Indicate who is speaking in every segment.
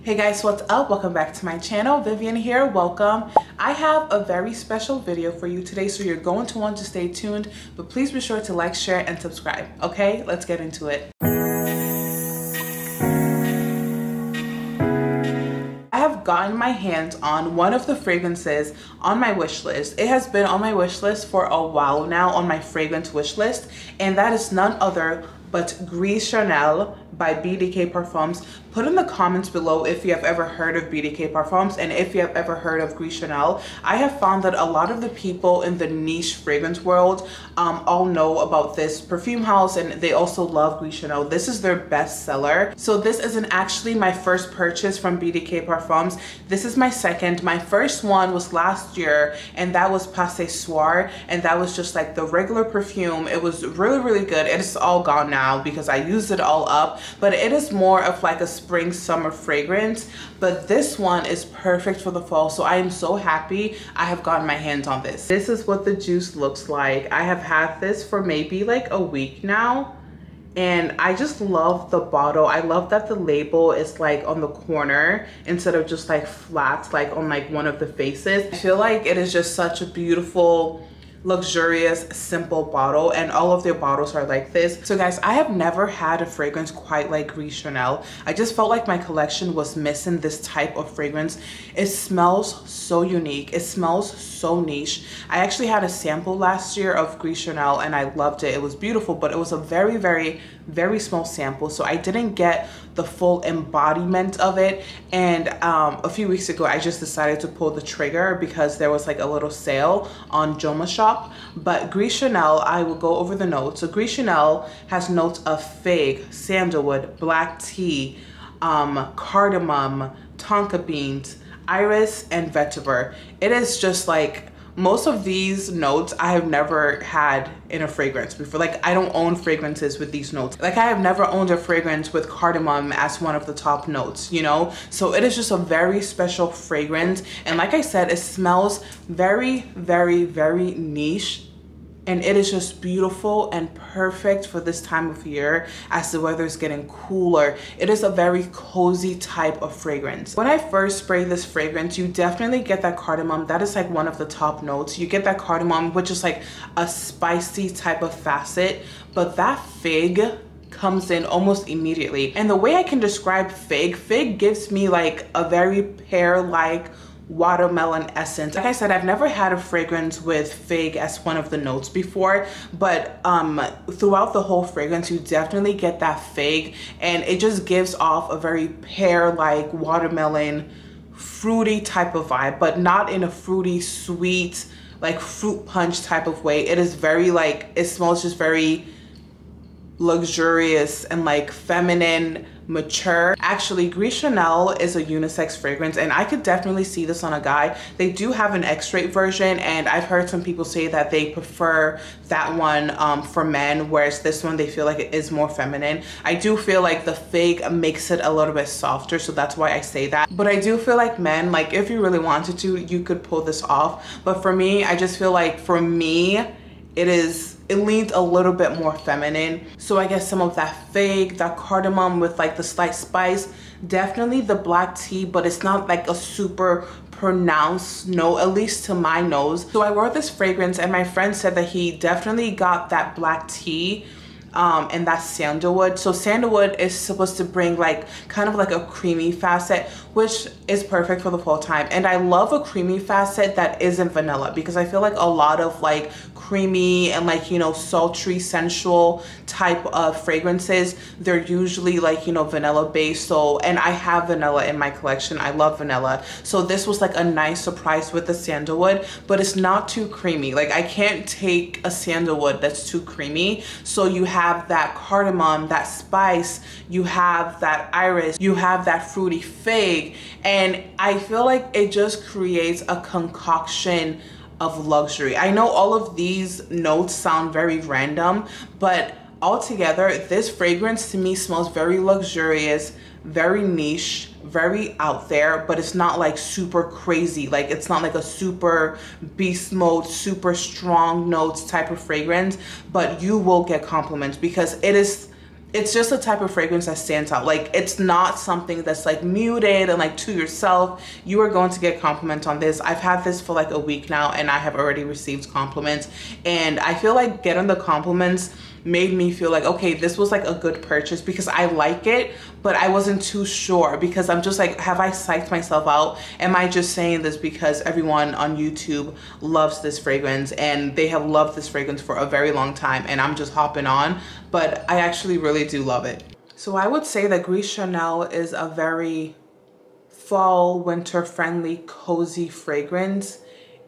Speaker 1: Hey guys, what's up? Welcome back to my channel. Vivian here, welcome. I have a very special video for you today, so you're going to want to stay tuned, but please be sure to like, share, and subscribe. Okay, let's get into it. I have gotten my hands on one of the fragrances on my wish list. It has been on my wish list for a while now, on my fragrance wish list, and that is none other but Gris Charnel by BDK Parfums. Put in the comments below if you have ever heard of BDK Parfums and if you have ever heard of Gris Charnel. I have found that a lot of the people in the niche fragrance world all know about this perfume house, and they also love Gris Charnel. This is their best seller. So this isn't actually my first purchase from BDK Parfums. This is my second. My first one was last year, and that was Passé Soir, and that was just like the regular perfume. It was really good. It is all gone now because I used it all up, but it is more of like a spring summer fragrance. But this one is perfect for the fall, so I am so happy I have gotten my hands on this. This is what the juice looks like. I have had this for maybe like a week now, and I just love the bottle. I love that the label is like on the corner instead of just like flat, like on like one of the faces. I feel like it is just such a beautiful, luxurious, simple bottle, and all of their bottles are like this. So guys, I have never had a fragrance quite like Gris Charnel. I just felt like my collection was missing this type of fragrance. It smells so unique. It smells so niche. I actually had a sample last year of Gris Charnel and I loved it. It was beautiful, but it was a very small sample, so I didn't get the full embodiment of it. And a few weeks ago I just decided to pull the trigger because there was like a little sale on Joma Shop. But Gris Charnel, I will go over the notes. So Gris Charnel has notes of fig, sandalwood, black tea, cardamom, tonka beans, iris, and vetiver. It is just like, most of these notes I have never had in a fragrance before. Like, I don't own fragrances with these notes. Like, I have never owned a fragrance with cardamom as one of the top notes, you know? So it is just a very special fragrance. And like I said, it smells very niche. And it is just beautiful and perfect for this time of year as the weather is getting cooler. It is a very cozy type of fragrance. When I first spray this fragrance, you definitely get that cardamom. That is like one of the top notes. You get that cardamom, which is like a spicy type of facet, but that fig comes in almost immediately. And the way I can describe fig gives me like a very pear-like watermelon essence. Like I said, I've never had a fragrance with fig as one of the notes before, but throughout the whole fragrance you definitely get that fig, and it just gives off a very pear-like watermelon fruity type of vibe, but not in a fruity sweet like fruit punch type of way. It is very like, it smells just very luxurious and like feminine, mature. Actually, Gris Charnel is a unisex fragrance, and I could definitely see this on a guy. They do have an X-rate version, and I've heard some people say that they prefer that one for men, whereas this one they feel like it is more feminine. I do feel like the fig makes it a little bit softer, so that's why I say that. But I do feel like men, like if you really wanted to, you could pull this off. But for me, I just feel like for me, it leans a little bit more feminine. So I guess some of that fig, that cardamom with like the slight spice, definitely the black tea, but it's not like a super pronounced note, at least to my nose. So I wore this fragrance and my friend said that he definitely got that black tea and that sandalwood. So sandalwood is supposed to bring like kind of like a creamy facet, which is perfect for the fall time. And I love a creamy facet that isn't vanilla, because I feel like a lot of like creamy and like, you know, sultry, sensual type of fragrances, they're usually like, you know, vanilla based. So, and I have vanilla in my collection. I love vanilla. So this was like a nice surprise with the sandalwood, but it's not too creamy. Like, I can't take a sandalwood that's too creamy. So you have that cardamom, that spice, you have that iris, you have that fruity fig, and I feel like it just creates a concoction of luxury. I know all of these notes sound very random, but altogether this fragrance to me smells very luxurious, very niche, very out there, but it's not like super crazy. Like, it's not like a super beast mode, super strong notes type of fragrance, but you will get compliments because it is it's just a type of fragrance that stands out. Like, it's not something that's like muted and like to yourself. You are going to get compliments on this. I've had this for like a week now and I have already received compliments, and I feel like getting the compliments made me feel like, okay, this was like a good purchase, because I like it, but I wasn't too sure, because I'm just like, have I psyched myself out? Am I just saying this because everyone on YouTube loves this fragrance and they have loved this fragrance for a very long time and I'm just hopping on? But I actually really do love it. So I would say that Gris Charnel is a very fall, winter friendly, cozy fragrance.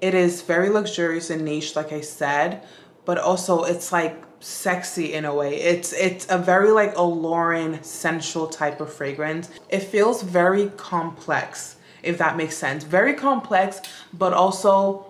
Speaker 1: It is very luxurious and niche, like I said, but also it's like sexy in a way. It's a very like alluring, sensual type of fragrance. It feels very complex, if that makes sense. Very complex, but also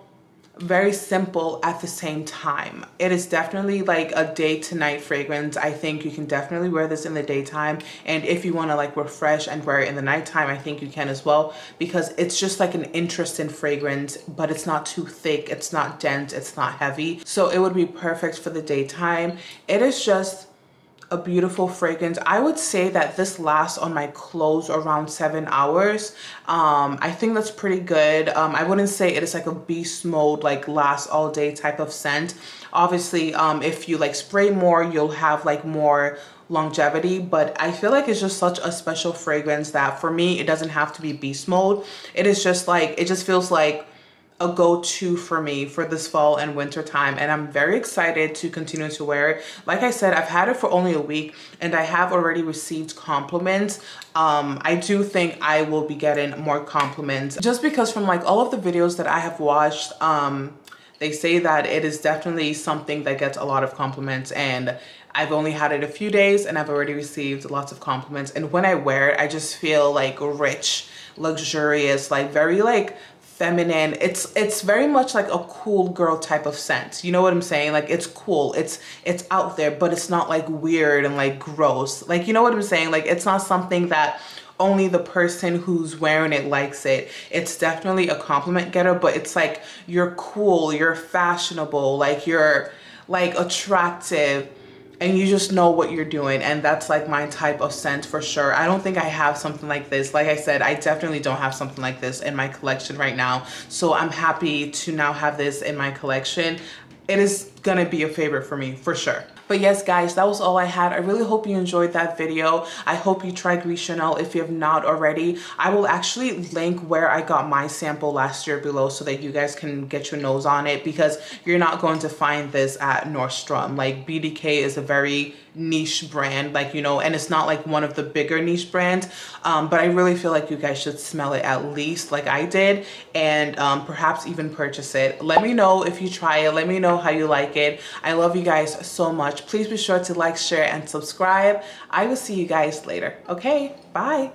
Speaker 1: very simple at the same time. It is definitely like a day to night fragrance. I think you can definitely wear this in the daytime, and if you want to like refresh and wear it in the nighttime, I think you can as well, because it's just like an interesting fragrance, but it's not too thick, it's not dense, it's not heavy, so it would be perfect for the daytime. It is just a beautiful fragrance. I would say that this lasts on my clothes around 7 hours. I think that's pretty good. I wouldn't say it is like a beast mode, like last all day type of scent. Obviously, if you like spray more, you'll have like more longevity, but I feel like it's just such a special fragrance that for me, it doesn't have to be beast mode. It is just like, it just feels like a go-to for me for this fall and winter time, and I'm very excited to continue to wear it. Like I said, I've had it for only a week and I have already received compliments. I do think I will be getting more compliments, just because from like all of the videos that I have watched, they say that it is definitely something that gets a lot of compliments, and I've only had it a few days and I've already received lots of compliments. And when I wear it, I just feel like rich, luxurious, like very like feminine. It's very much like a cool girl type of scent. You know what I'm saying? Like, it's cool, it's out there, but it's not like weird and like gross. Like, you know what I'm saying? Like, it's not something that only the person who's wearing it likes it. It's definitely a compliment getter, but it's like, you're cool, you're fashionable, like you're like attractive, and you just know what you're doing. And that's like my type of scent for sure. I don't think I have something like this. Like I said, I definitely don't have something like this in my collection right now. So I'm happy to now have this in my collection. It is gonna be a favorite for me for sure. But yes, guys, that was all I had. I really hope you enjoyed that video. I hope you try Gris Charnel if you have not already. I will actually link where I got my sample last year below so that you guys can get your nose on it, because you're not going to find this at Nordstrom. Like, BDK is a very niche brand, like, you know, and it's not like one of the bigger niche brands, but I really feel like you guys should smell it at least like I did, and perhaps even purchase it. Let me know if you try it. Let me know how you like it. I love you guys so much. Please be sure to like, share, and subscribe. I will see you guys later. Okay, bye.